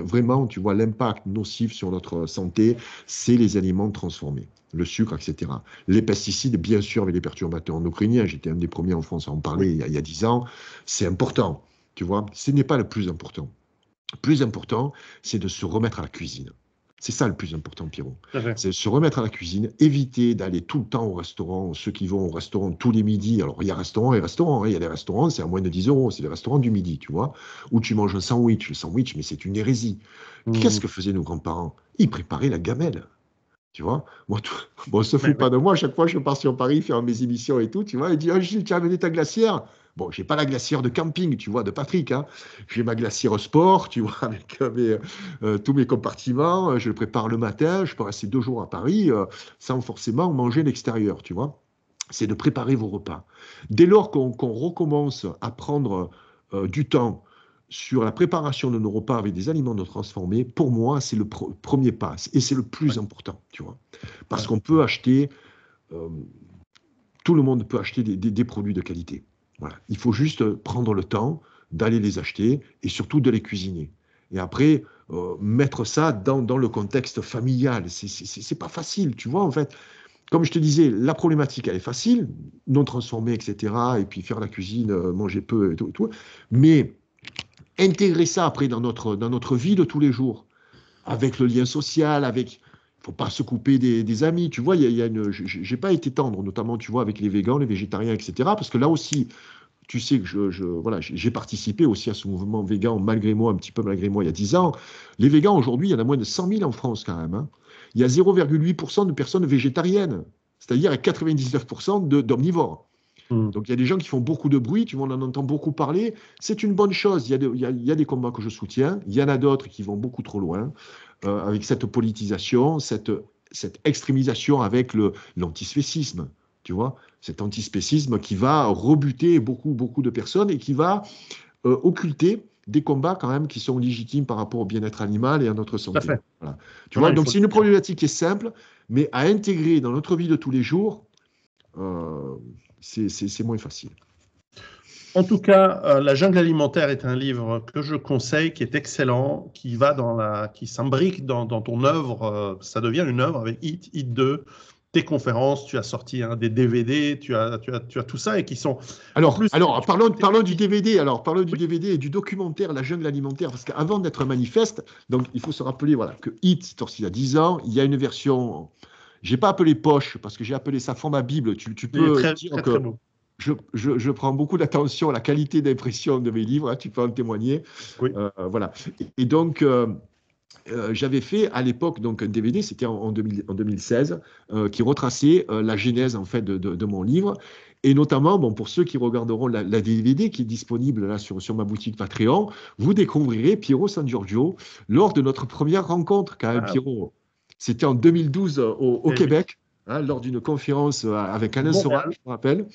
vraiment, tu vois, l'impact nocif sur notre santé, c'est les aliments transformés, le sucre, etc. Les pesticides, bien sûr, avec les perturbateurs endocriniens, j'étais un des premiers en France à en parler Oui. il y a 10 ans, c'est important. Tu vois, ce n'est pas le plus important. Le plus important, c'est de se remettre à la cuisine. C'est ça le plus important, Pierrot. Tout à fait. C'est se remettre à la cuisine, éviter d'aller tout le temps au restaurant. Ceux qui vont au restaurant tous les midis, alors il y a restaurant et restaurant. Hein. Il y a des restaurants, c'est à moins de 10 euros. C'est les restaurants du midi, tu vois, où tu manges un sandwich. Le sandwich, mais c'est une hérésie. Qu'est-ce Mhm. que faisaient nos grands-parents? Ils préparaient la gamelle. Tu vois, moi, bon, on se Mais fout oui. pas de moi. À chaque fois, je pars sur Paris faire mes émissions et tout. Tu vois, il dit, ah, Gilles, tu as amené ta glacière. Bon, j'ai pas la glacière de camping, tu vois, de Patrick. Hein. J'ai ma glacière sport, tu vois, avec tous mes compartiments. Je le prépare le matin. Je peux rester 2 jours à Paris sans forcément manger à l'extérieur, tu vois. C'est de préparer vos repas. Dès lors qu'on recommence à prendre du temps sur la préparation de nos repas avec des aliments non transformés, pour moi, c'est le premier pas et c'est le plus Ouais, important, tu vois. Parce ouais. qu'on peut acheter, euh, tout le monde peut acheter des produits de qualité. Voilà. Il faut juste prendre le temps d'aller les acheter et surtout de les cuisiner. Et après, mettre ça dans le contexte familial. C'est pas facile, tu vois, en fait. Comme je te disais, la problématique, elle est facile, non transformée, etc. Et puis faire la cuisine, manger peu et tout, et tout. Mais intégrer ça après dans notre vie de tous les jours, avec le lien social, avec. Il ne faut pas se couper des amis. Tu vois, j'ai pas été tendre, notamment, tu vois, avec les végans, les végétariens, etc. Parce que là aussi, tu sais que voilà, j'ai participé aussi à ce mouvement végan, malgré moi, un petit peu malgré moi, il y a 10 ans. Les végans, aujourd'hui, il y en a moins de 100 000 en France, quand même. Hein. Il y a 0,8% de personnes végétariennes, c'est-à-dire 99% d'omnivores. Mm. Donc il y a des gens qui font beaucoup de bruit, tu vois, on en entend beaucoup parler. C'est une bonne chose. Il y a des combats que je soutiens. Il y en a d'autres qui vont beaucoup trop loin avec cette politisation, cette extrémisation avec l'antispécisme. Tu vois, cet antispécisme qui va rebuter beaucoup, beaucoup de personnes et qui va occulter des combats quand même qui sont légitimes par rapport au bien-être animal et à notre Tout à santé. fait. Voilà. Tu Non, non, vois, il donc faut c'est le une dire. problématique qui est simple, mais à intégrer dans notre vie de tous les jours, euh, c'est moins facile. En tout cas, La jungle alimentaire est un livre que je conseille, qui est excellent, qui s'imbrique dans ton œuvre. Ça devient une œuvre avec Hit 2, tes conférences, tu as sorti des DVD, tu as tout ça et qui sont, en plus, Alors parlons du thématiques. DVD. Alors, parlons du Oui, DVD et du documentaire La jungle alimentaire, parce qu'avant d'être un manifeste, donc il faut se rappeler voilà, que Hit, c'est sorti il y a 10 ans. Il y a une version, j'ai pas appelé poche, parce que j'ai appelé ça format Bible. Tu il est peux très, dire très, très que beau. je prends beaucoup d'attention à la qualité d'impression de mes livres, hein, tu peux en témoigner. Oui, Voilà. Et donc, j'avais fait à l'époque donc un DVD, c'était en 2016, qui retraçait la genèse en fait de mon livre. Et notamment, bon, pour ceux qui regarderont la DVD qui est disponible là sur ma boutique Patreon, vous découvrirez Piero San Giorgio lors de notre première rencontre, quand même, ah, Piero. C'était en 2012 au eh oui, Québec, hein, lors d'une conférence avec Alain Soral, Montréal. je me rappelle.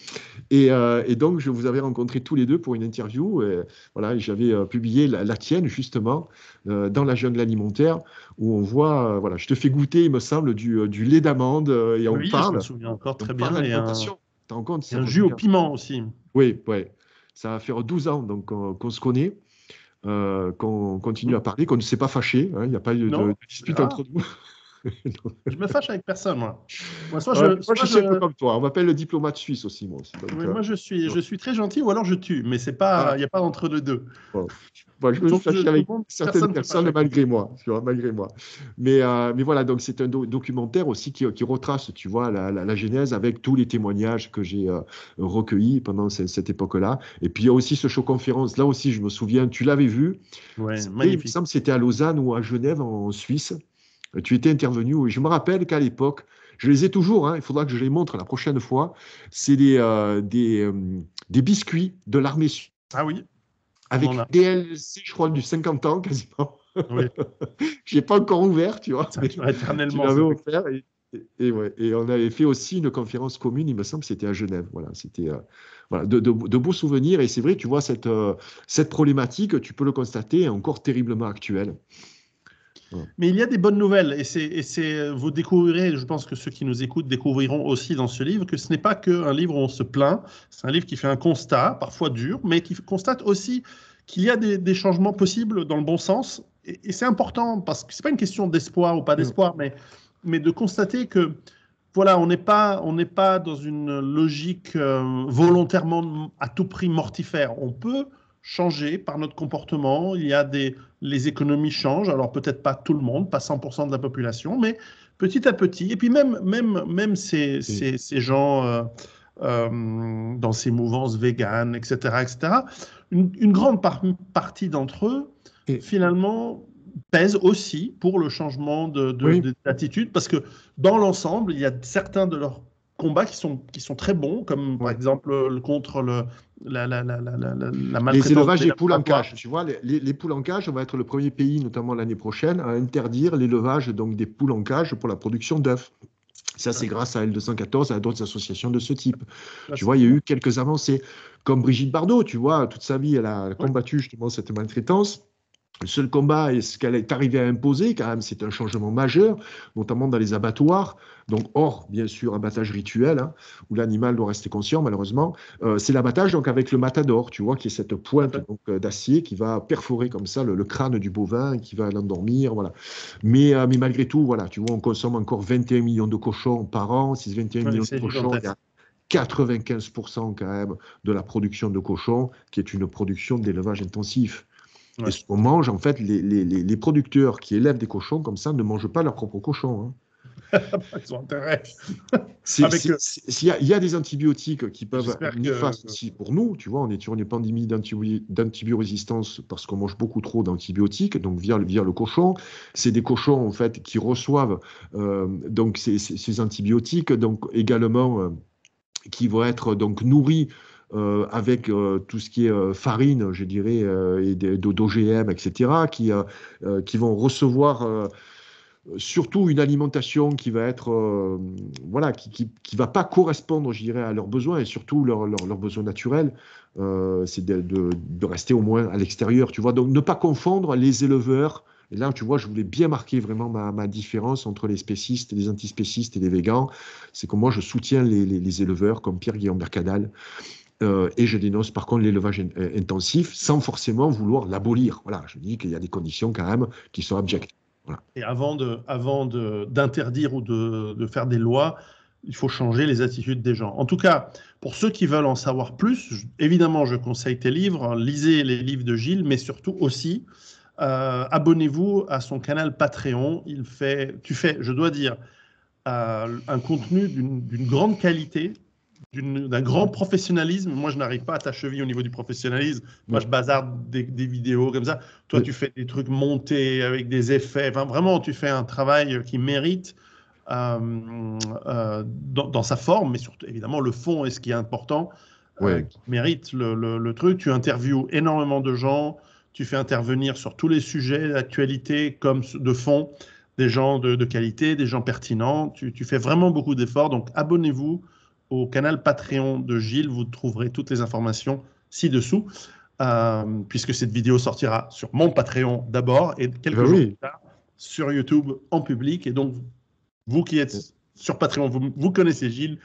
Et donc, je vous avais rencontrés tous les deux pour une interview. Et, voilà, et j'avais publié la tienne, justement, dans la jungle alimentaire, où on voit, voilà, je te fais goûter, il me semble, du lait d'amande, et Oui, je me souviens encore on très parle bien, d'alimentation. Tu te rends compte, et ça un peut jus au venir. piment aussi. Oui, ouais. Ça va faire 12 ans donc, qu'on se connaît, qu'on continue Hmm. à parler, qu'on ne s'est pas fâché. Hein, il n'y a pas eu de Non? dispute Ah, entre nous. je me fâche avec personne, moi. Moi, Ouais, moi, je suis un peu comme toi. On m'appelle le diplomate suisse aussi, moi aussi. Donc, oui, moi, je suis très gentil ou alors je tue, mais c'est pas, ah, il n'y a pas entre les deux. bon. Bon, je me Donc, suis fâché tout le avec monde, certaines personne ne se fâche personnes avec moi. malgré moi, tu vois, malgré moi. Mais voilà, donc c'est un documentaire aussi qui retrace, tu vois, la genèse avec tous les témoignages que j'ai recueillis pendant cette époque-là. Et puis il y a aussi ce show conférence. Là aussi, je me souviens, tu l'avais vu. Ouais, Il me magnifique. semble, que c'était à Lausanne ou à Genève en Suisse. Tu étais intervenu. Et je me rappelle qu'à l'époque, je les ai toujours. Hein, il faudra que je les montre la prochaine fois. C'est des biscuits de l'armée suisse Ah oui, on en avec a. DLC, je crois, du 50 ans quasiment. Oui, Je n'ai pas encore ouvert, tu vois, ça mais dure tu éternellement, l'avais c'est offert. Et ouais, et on avait fait aussi une conférence commune, il me semble, c'était à Genève. Voilà, c'était voilà, de beaux souvenirs. Et c'est vrai, tu vois, cette problématique, tu peux le constater, est encore terriblement actuelle. Voilà. Mais il y a des bonnes nouvelles vous découvrirez, je pense que ceux qui nous écoutent découvriront aussi dans ce livre que ce n'est pas qu'un livre où on se plaint, c'est un livre qui fait un constat, parfois dur, mais qui constate aussi qu'il y a des changements possibles dans le bon sens. Et c'est important parce que c'est pas une question d'espoir ou pas d'espoir, mais de constater que voilà, on n'est pas dans une logique volontairement à tout prix mortifère. On peut changer par notre comportement. Les économies changent. Alors peut-être pas tout le monde, pas 100% de la population, mais petit à petit. Et puis même Et, ces gens dans ces mouvances véganes, etc., etc., une grande partie d'entre eux, et, finalement, pèse aussi pour le changement Oui. d'attitude, parce que dans l'ensemble, il y a certains de leurs combats qui sont très bons, comme par Ouais. exemple contre la Les maltraitance élevages des des poules en laboratoires. cage, tu vois, les poules en cage, on va être le premier pays, notamment l'année prochaine, à interdire l'élevage donc des poules en cage pour la production d'œufs. Ça, c'est Ouais, grâce à L214 et à d'autres associations de ce type. là, Tu c'est vois, il y très a bien. eu quelques avancées. Comme Brigitte Bardot, tu vois, toute sa vie, elle a Oui, combattu justement cette maltraitance. Le seul combat et ce qu'elle est arrivée à imposer, quand même, c'est un changement majeur, notamment dans les abattoirs. Donc, hors, bien sûr, abattage rituel, hein, où l'animal doit rester conscient, malheureusement. C'est l'abattage donc avec le matador, tu vois, qui est cette tout à pointe fait. donc, d'acier qui va perforer comme ça le crâne du bovin, et qui va l'endormir, voilà. Mais malgré tout, voilà, tu vois, on consomme encore 21 millions de cochons par an. Ces 21 Oui, millions de c'est cochons, il y gigantesque. a 95% quand même de la production de cochons, qui est une production d'élevage intensif. Et Ouais. ce qu'on mange, en fait, les producteurs qui élèvent des cochons comme ça ne mangent pas leurs propres cochons, hein. Ils ont intérêt. Avec, Il y a des antibiotiques qui peuvent être j'espère que, néfastes aussi pour nous. Tu vois, on est sur une pandémie d'antibiorésistance parce qu'on mange beaucoup trop d'antibiotiques, donc via le cochon. C'est des cochons, en fait, qui reçoivent donc ces antibiotiques, donc également qui vont être donc nourris avec tout ce qui est farine, je dirais, et d'OGM, etc., qui vont recevoir surtout une alimentation qui va être, voilà, qui va pas correspondre, je dirais, à leurs besoins et surtout leurs besoins naturels. C'est de rester au moins à l'extérieur, tu vois. Donc, ne pas confondre les éleveurs. Et là, tu vois, je voulais bien marquer vraiment ma différence entre les spécistes, les antispécistes et les végans. C'est que moi, je soutiens les éleveurs comme Pierre-Guillaume Mercadal. Et je dénonce par contre l'élevage intensif sans forcément vouloir l'abolir. Voilà, je dis qu'il y a des conditions quand même qui sont abjectes. Voilà. et d'interdire ou de faire des lois, il faut changer les attitudes des gens. En tout cas, pour ceux qui veulent en savoir plus, évidemment, je conseille tes livres. Lisez les livres de Gilles, mais surtout aussi, abonnez-vous à son canal Patreon. Tu fais, je dois dire, un contenu d'une grande qualité, d'un grand professionnalisme. Moi, je n'arrive pas à ta cheville au niveau du professionnalisme. Moi, je Oui, bazarde des vidéos comme ça. Toi, oui. tu fais des trucs montés avec des effets. Enfin, vraiment, tu fais un travail qui mérite dans sa forme, mais surtout, évidemment, le fond est ce qui est important, Oui. qui mérite le truc. Tu interviews énormément de gens. Tu fais intervenir sur tous les sujets d'actualité comme de fond des gens de qualité, des gens pertinents. Tu fais vraiment beaucoup d'efforts. Donc, abonnez-vous au canal Patreon de Gilles. Vous trouverez toutes les informations ci-dessous, puisque cette vidéo sortira sur mon Patreon d'abord et Ben quelques jours plus oui. tard sur YouTube en public. Et donc, vous qui êtes sur Patreon, vous connaissez Gilles,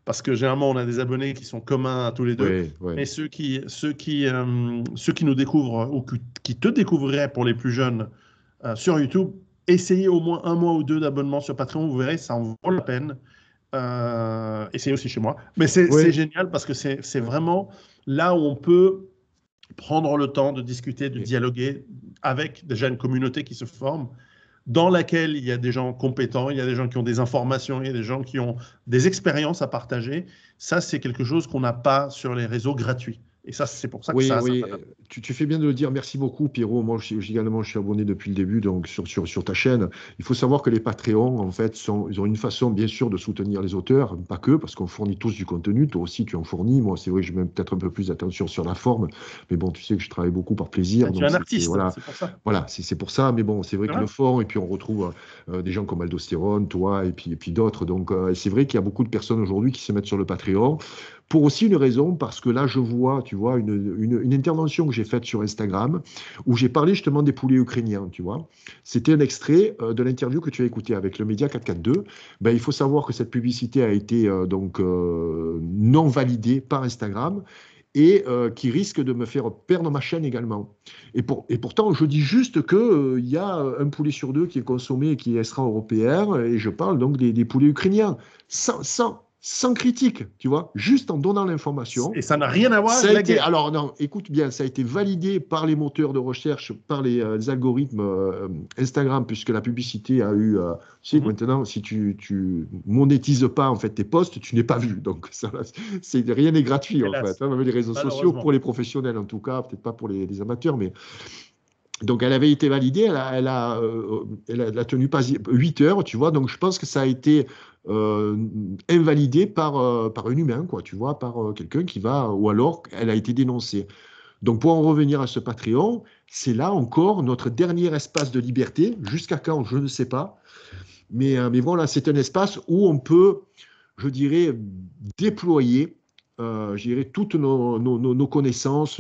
parce que généralement, on a des abonnés qui sont communs à tous les deux. Oui, Mais oui. ceux qui nous découvrent ou qui te découvriraient pour les plus jeunes sur YouTube, essayez au moins un mois ou deux d'abonnement sur Patreon, vous verrez, ça en vaut la peine. Essayez aussi chez moi. Mais c'est Oui. génial parce que c'est Oui. vraiment là où on peut prendre le temps de discuter, de Oui. dialoguer avec déjà une communauté qui se forme, dans laquelle il y a des gens compétents, il y a des gens qui ont des informations, il y a des gens qui ont des expériences à partager. Ça, c'est quelque chose qu'on n'a pas sur les réseaux gratuits. Et ça, c'est pour ça que Oui, ça oui, m'adapte. tu fais bien de le dire. Merci beaucoup, Pierrot. Moi, également, je suis abonné depuis le début, donc sur ta chaîne. Il faut savoir que les Patreons, en fait, ils ont une façon, bien sûr, de soutenir les auteurs, pas que, parce qu'on fournit tous du contenu. Toi aussi, tu en fournis. Moi, c'est vrai que je mets peut-être un peu plus d'attention sur la forme, mais bon, tu sais que je travaille beaucoup par plaisir, Et tu es donc un artiste, voilà, c'est pour ça. voilà, c'est pour ça. Mais bon, c'est vrai C'est que vrai. le fond, et puis on retrouve des gens comme Aldostérone, toi, et puis d'autres. Donc, c'est vrai qu'il y a beaucoup de personnes aujourd'hui qui se mettent sur le Patreon. Pour aussi une raison, parce que là, je vois, tu vois, une intervention que j'ai faite sur Instagram où j'ai parlé justement des poulets ukrainiens, tu vois. C'était un extrait de l'interview que tu as écouté avec le média 442. Ben, il faut savoir que cette publicité a été donc non validée par Instagram et qui risque de me faire perdre ma chaîne également. Et pourtant, je dis juste qu'il y a un poulet sur deux qui est consommé et qui est extra-européen, et je parle donc des poulets ukrainiens, sans critique, tu vois, juste en donnant l'information. Et ça n'a rien à voir Ça avec a la été, guerre. alors non, écoute bien, ça a été validé par les moteurs de recherche, par les algorithmes Instagram, puisque la publicité a eu, tu sais que Mhm. maintenant, si tu monétises pas en fait tes posts, tu n'es pas vu. Donc ça, rien n'est gratuit en fait, Hélas, hein, même les réseaux sociaux pour malheureusement. les professionnels en tout cas, peut-être pas pour les amateurs, mais Donc, elle avait été validée, elle a tenu pas 8 heures, tu vois. Donc, je pense que ça a été invalidé par un humain, quoi, tu vois, par quelqu'un qui va, ou alors elle a été dénoncée. Donc, pour en revenir à ce Patreon, c'est là encore notre dernier espace de liberté. Jusqu'à quand, je ne sais pas. Mais voilà, c'est un espace où on peut, je dirais, déployer, je dirais, toutes nos connaissances,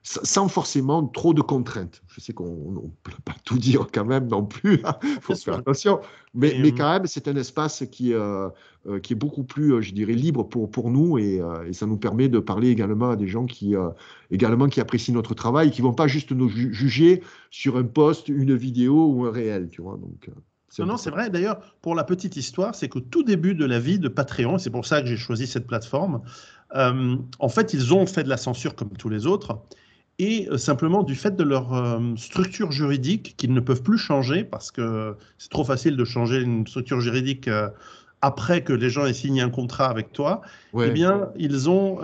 sans forcément trop de contraintes. Je sais qu'on ne peut pas tout dire quand même non plus, il faut Bien faire sûr. attention, mais, Et, mais quand même, c'est un espace qui est beaucoup plus, je dirais, libre pour nous et ça nous permet de parler également à des gens également qui apprécient notre travail, qui ne vont pas juste nous juger sur un post, une vidéo ou un réel, tu vois. Donc, c'est non, non, c'est important. vrai. D'ailleurs, pour la petite histoire, c'est qu'au tout début de la vie de Patreon, et c'est pour ça que j'ai choisi cette plateforme, en fait, ils ont fait de la censure comme tous les autres, et simplement du fait de leur structure juridique qu'ils ne peuvent plus changer, parce que c'est trop facile de changer une structure juridique après que les gens aient signé un contrat avec toi, eh Ouais. bien, ils ont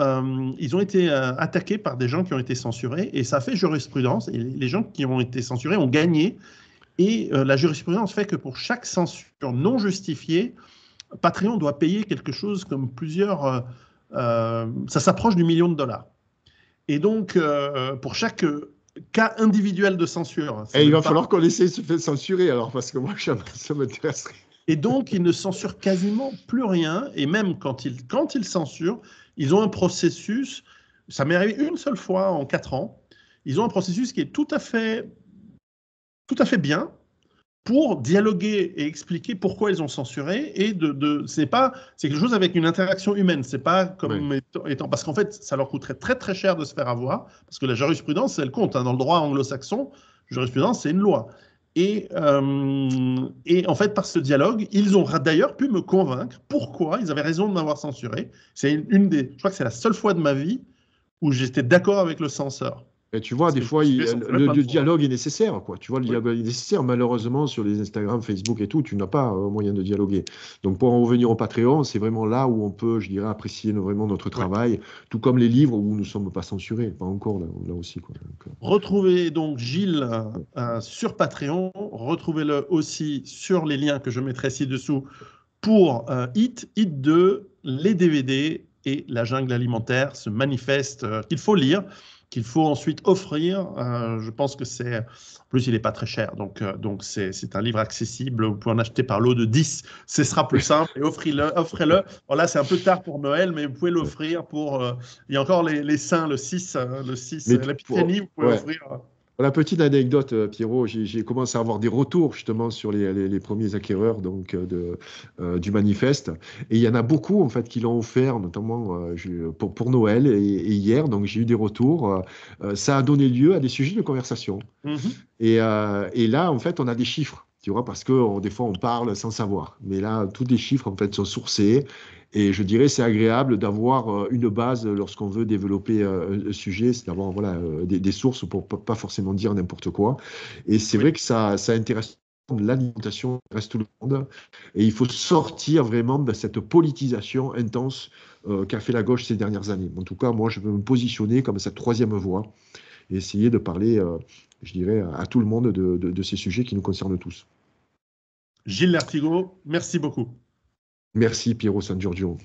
été attaqués par des gens qui ont été censurés, et ça fait jurisprudence, et les gens qui ont été censurés ont gagné. Et la jurisprudence fait que pour chaque censure non justifiée, Patreon doit payer quelque chose comme ça s'approche du million de dollars. Et donc, pour chaque cas individuel de censure, c'est Et il même va pas. falloir qu'on essaie de se faire censurer alors, parce que moi, ça m'intéresserait. Et donc, ils ne censurent quasiment plus rien. Et même quand ils censurent, ils ont un processus. Ça m'est arrivé une seule fois en 4 ans. Ils ont un processus qui est tout à fait bien, pour dialoguer et expliquer pourquoi ils ont censuré et c'est quelque chose avec une interaction humaine. C'est pas Ouais. comme étant parce qu'en fait, ça leur coûterait très très cher de se faire avoir parce que la jurisprudence, elle compte. Hein. Dans le droit anglo-saxon, jurisprudence, c'est une loi. Et en fait, par ce dialogue, ils ont d'ailleurs pu me convaincre pourquoi ils avaient raison de m'avoir censuré. Je crois que c'est la seule fois de ma vie où j'étais d'accord avec le censeur. Et tu vois, Parce des que je me fois, suis fait censurer le plein de fois. dialogue est nécessaire, quoi. Tu vois, le Oui. dialogue est nécessaire. Malheureusement, sur les Instagram, Facebook et tout, tu n'as pas moyen de dialoguer. Donc, pour en revenir au Patreon, c'est vraiment là où on peut, je dirais, apprécier vraiment notre Ouais. travail, tout comme les livres où nous ne sommes pas censurés. Pas encore, là aussi, quoi. Donc, Retrouvez donc Gilles sur Patreon. Retrouvez-le aussi sur les liens que je mettrai ci-dessous pour Hit 2, les DVD et la jungle alimentaire, ce manifeste qu'il faut lire, qu'il faut ensuite offrir. Je pense que c'est. En plus, il n'est pas très cher. Donc c'est un livre accessible. Vous pouvez en acheter par lot de 10. Ce sera plus simple. Et offrez-le. Bon, là, c'est un peu tard pour Noël, mais vous pouvez ouais. l'offrir pour. Il y a encore les saints, le 6, Mais l'Épiphanie, vous pouvez ouais. offrir. Pour la petite anecdote, Pierrot, j'ai commencé à avoir des retours justement sur les premiers acquéreurs donc, du manifeste. Et il y en a beaucoup en fait qui l'ont offert, notamment pour Noël et hier. Donc j'ai eu des retours. Ça a donné lieu à des sujets de conversation. Mhm. Et là, en fait, on a des chiffres, tu vois, parce que des fois, on parle sans savoir. Mais là, tous les chiffres, en fait, sont sourcés. Et je dirais, c'est agréable d'avoir une base lorsqu'on veut développer un sujet, c'est d'avoir voilà, des sources pour pas forcément dire n'importe quoi. Et c'est Oui. vrai que ça intéresse l'alimentation, reste tout le monde. Et il faut sortir vraiment de cette politisation intense qu'a fait la gauche ces dernières années. En tout cas, moi, je veux me positionner comme cette troisième voie et essayer de parler, je dirais, à tout le monde de ces sujets qui nous concernent tous. Gilles Lertigot, merci beaucoup. Merci Piero San Giorgio.